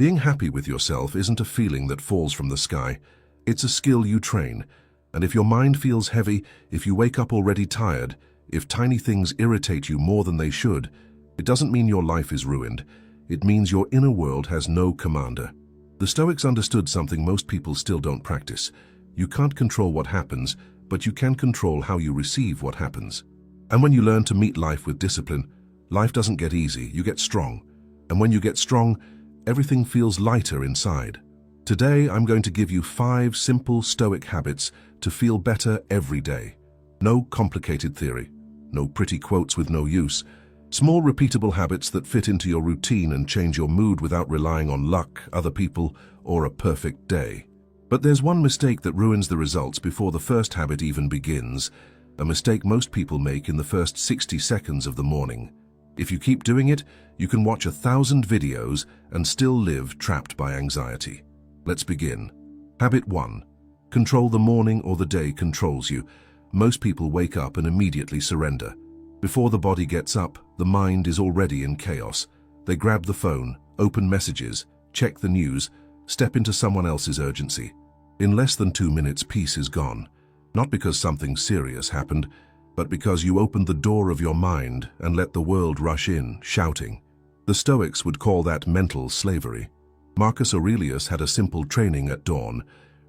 Being happy with yourself isn't a feeling that falls from the sky. It's a skill you train. And if your mind feels heavy, if you wake up already tired, if tiny things irritate you more than they should, it doesn't mean your life is ruined. It means your inner world has no commander. The Stoics understood something most people still don't practice. You can't control what happens, but you can control how you receive what happens. And when you learn to meet life with discipline, life doesn't get easy, you get strong. And when you get strong, everything feels lighter inside. Today, I'm going to give you 5 simple Stoic habits to feel better every day. No complicated theory, no pretty quotes with no use. Small repeatable habits that fit into your routine and change your mood without relying on luck, other people, or a perfect day. But there's one mistake that ruins the results before the first habit even begins, a mistake most people make in the first 60 seconds of the morning. If you keep doing it, you can watch 1,000 videos and still live trapped by anxiety. Let's begin. Habit 1. Control the morning or the day controls you. Most people wake up and immediately surrender. Before the body gets up, the mind is already in chaos. They grab the phone, open messages, check the news, step into someone else's urgency. In less than 2 minutes, peace is gone. Not because something serious happened, but because you opened the door of your mind and let the world rush in, shouting. The Stoics would call that mental slavery. Marcus Aurelius had a simple training at dawn.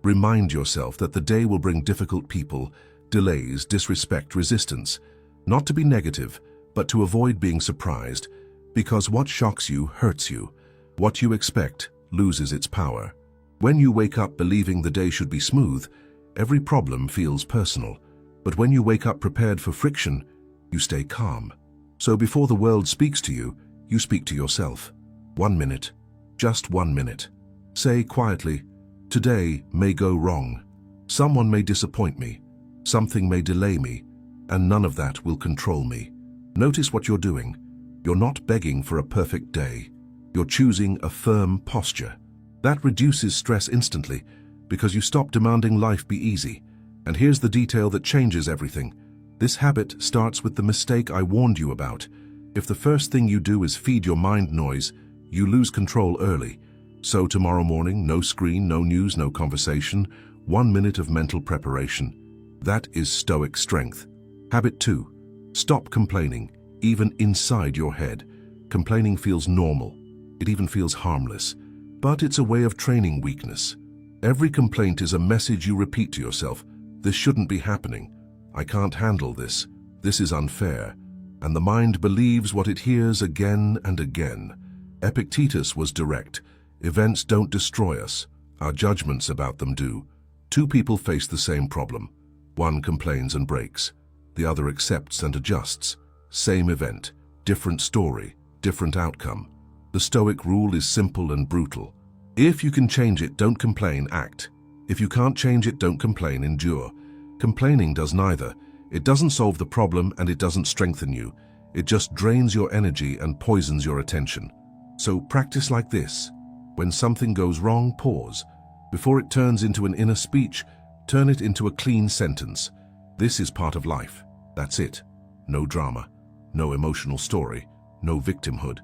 Remind yourself that the day will bring difficult people, delays, disrespect, resistance. Not to be negative, but to avoid being surprised, because what shocks you hurts you. What you expect loses its power. When you wake up believing the day should be smooth, every problem feels personal. But when you wake up prepared for friction, you stay calm. So before the world speaks to you, you speak to yourself. 1 minute, just 1 minute. Say quietly, today may go wrong. Someone may disappoint me. Something may delay me. And none of that will control me. Notice what you're doing. You're not begging for a perfect day. You're choosing a firm posture. That reduces stress instantly because you stop demanding life be easy. And here's the detail that changes everything. This habit starts with the mistake I warned you about. If the first thing you do is feed your mind noise, you lose control early. So tomorrow morning, no screen, no news, no conversation, 1 minute of mental preparation. That is Stoic strength. Habit 2. Stop complaining, even inside your head. Complaining feels normal. It even feels harmless. But it's a way of training weakness. Every complaint is a message you repeat to yourself. This shouldn't be happening. I can't handle this. This is unfair. And the mind believes what it hears again and again. Epictetus was direct. Events don't destroy us. Our judgments about them do. 2 people face the same problem. One complains and breaks. The other accepts and adjusts. Same event, different story, different outcome. The Stoic rule is simple and brutal. If you can change it, don't complain, act. If you can't change it, don't complain, endure. Complaining does neither. It doesn't solve the problem and it doesn't strengthen you. It just drains your energy and poisons your attention. So practice like this. When something goes wrong, pause. Before it turns into an inner speech, turn it into a clean sentence. This is part of life. That's it. No drama, no emotional story, no victimhood.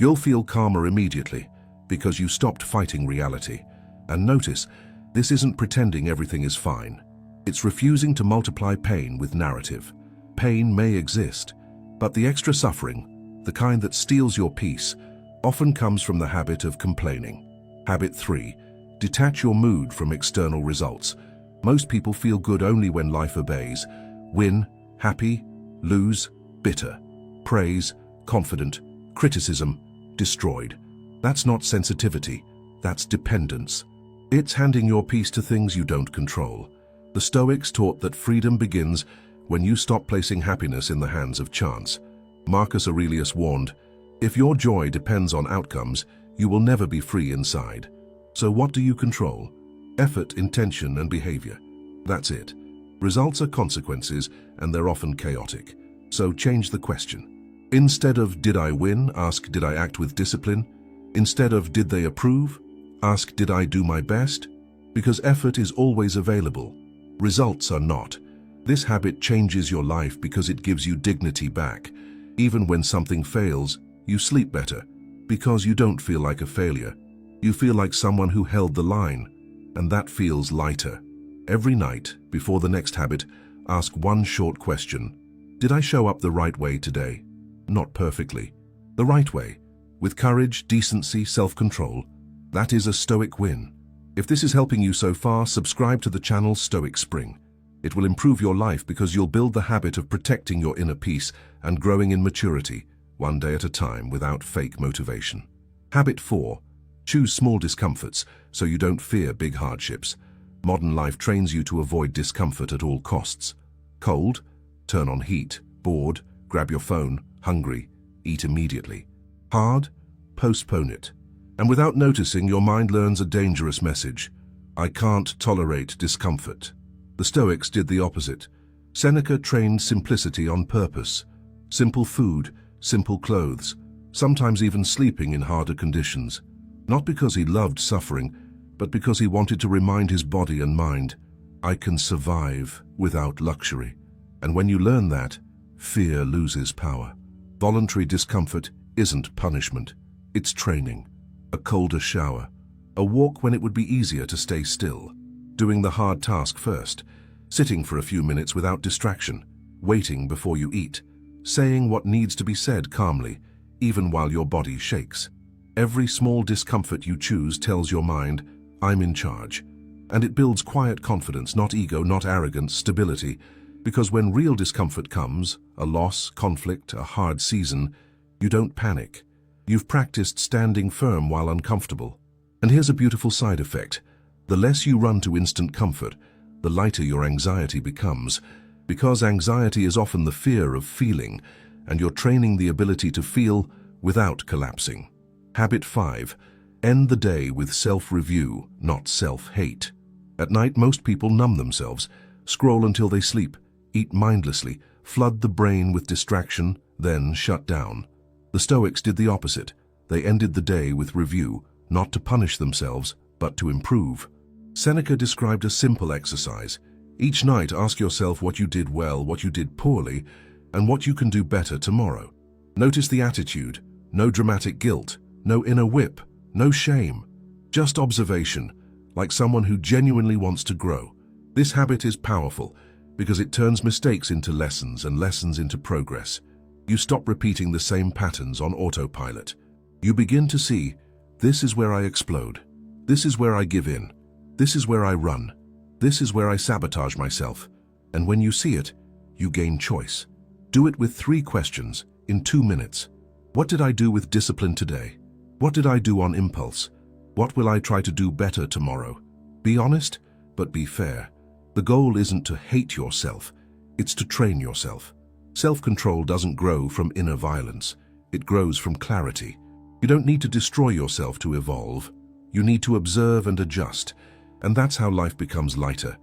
You'll feel calmer immediately because you stopped fighting reality. And notice, this isn't pretending everything is fine. It's refusing to multiply pain with narrative. Pain may exist, but the extra suffering, the kind that steals your peace, often comes from the habit of complaining. Habit 3. Detach your mood from external results. Most people feel good only when life obeys. Win, happy, lose, bitter. Praise, confident, criticism, destroyed. That's not sensitivity, that's dependence. It's handing your peace to things you don't control. The Stoics taught that freedom begins when you stop placing happiness in the hands of chance. Marcus Aurelius warned, if your joy depends on outcomes, you will never be free inside. So what do you control? Effort, intention, and behavior. That's it. Results are consequences, and they're often chaotic. So change the question. Instead of did I win, ask did I act with discipline? Instead of did they approve, ask did I do my best? Because effort is always available. Results are not. This habit changes your life because it gives you dignity back. Even when something fails, you sleep better because you don't feel like a failure. You feel like someone who held the line, and that feels lighter. Every night, before the next habit, ask one short question. Did I show up the right way today? Not perfectly. The right way. With courage, decency, self-control. That is a Stoic win. If this is helping you so far, subscribe to the channel Stoic Spring. It will improve your life because you'll build the habit of protecting your inner peace and growing in maturity, one day at a time without fake motivation. Habit 4. Choose small discomforts so you don't fear big hardships. Modern life trains you to avoid discomfort at all costs. Cold? Turn on heat. Bored? Grab your phone. Hungry? Eat immediately. Hard? Postpone it. And without noticing, your mind learns a dangerous message. I can't tolerate discomfort. The Stoics did the opposite. Seneca trained simplicity on purpose. Simple food, simple clothes, sometimes even sleeping in harder conditions. Not because he loved suffering, but because he wanted to remind his body and mind, I can survive without luxury. And when you learn that, fear loses power. Voluntary discomfort isn't punishment, it's training. A colder shower, a walk when it would be easier to stay still, doing the hard task first, sitting for a few minutes without distraction, waiting before you eat, saying what needs to be said calmly, even while your body shakes. Every small discomfort you choose tells your mind, I'm in charge. And it builds quiet confidence, not ego, not arrogance, stability, because when real discomfort comes, a loss, conflict, a hard season, you don't panic. You've practiced standing firm while uncomfortable. And here's a beautiful side effect. The less you run to instant comfort, the lighter your anxiety becomes, because anxiety is often the fear of feeling, and you're training the ability to feel without collapsing. Habit 5. End the day with self-review, not self-hate. At night, most people numb themselves, scroll until they sleep, eat mindlessly, flood the brain with distraction, then shut down. The Stoics did the opposite. They ended the day with review, not to punish themselves, but to improve. Seneca described a simple exercise. Each night, ask yourself what you did well, what you did poorly, and what you can do better tomorrow. Notice the attitude. No dramatic guilt, no inner whip, no shame. Just observation, like someone who genuinely wants to grow. This habit is powerful because it turns mistakes into lessons and lessons into progress. You stop repeating the same patterns on autopilot. You begin to see, this is where I explode. This is where I give in. This is where I run. This is where I sabotage myself. And when you see it, you gain choice. Do it with 3 questions in 2 minutes. What did I do with discipline today? What did I do on impulse? What will I try to do better tomorrow? Be honest, but be fair. The goal isn't to hate yourself, it's to train yourself. Self-control doesn't grow from inner violence, it grows from clarity. You don't need to destroy yourself to evolve. You need to observe and adjust, and that's how life becomes lighter,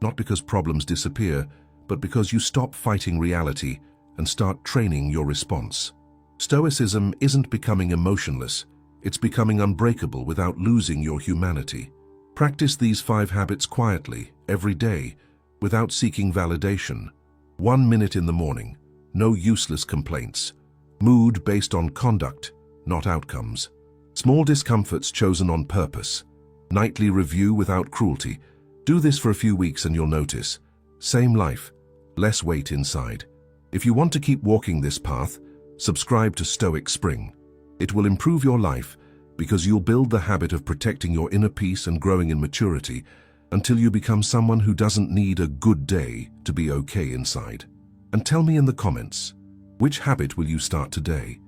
not because problems disappear, but because you stop fighting reality and start training your response. Stoicism isn't becoming emotionless, it's becoming unbreakable without losing your humanity. Practice these 5 habits quietly, every day, without seeking validation. 1 minute in the morning, no useless complaints. Mood based on conduct, not outcomes. Small discomforts chosen on purpose. Nightly review without cruelty. Do this for a few weeks and you'll notice. Same life, less weight inside. If you want to keep walking this path, subscribe to Stoic Spring. It will improve your life because you'll build the habit of protecting your inner peace and growing in maturity until you become someone who doesn't need a good day to be okay inside. And tell me in the comments, which habit will you start today?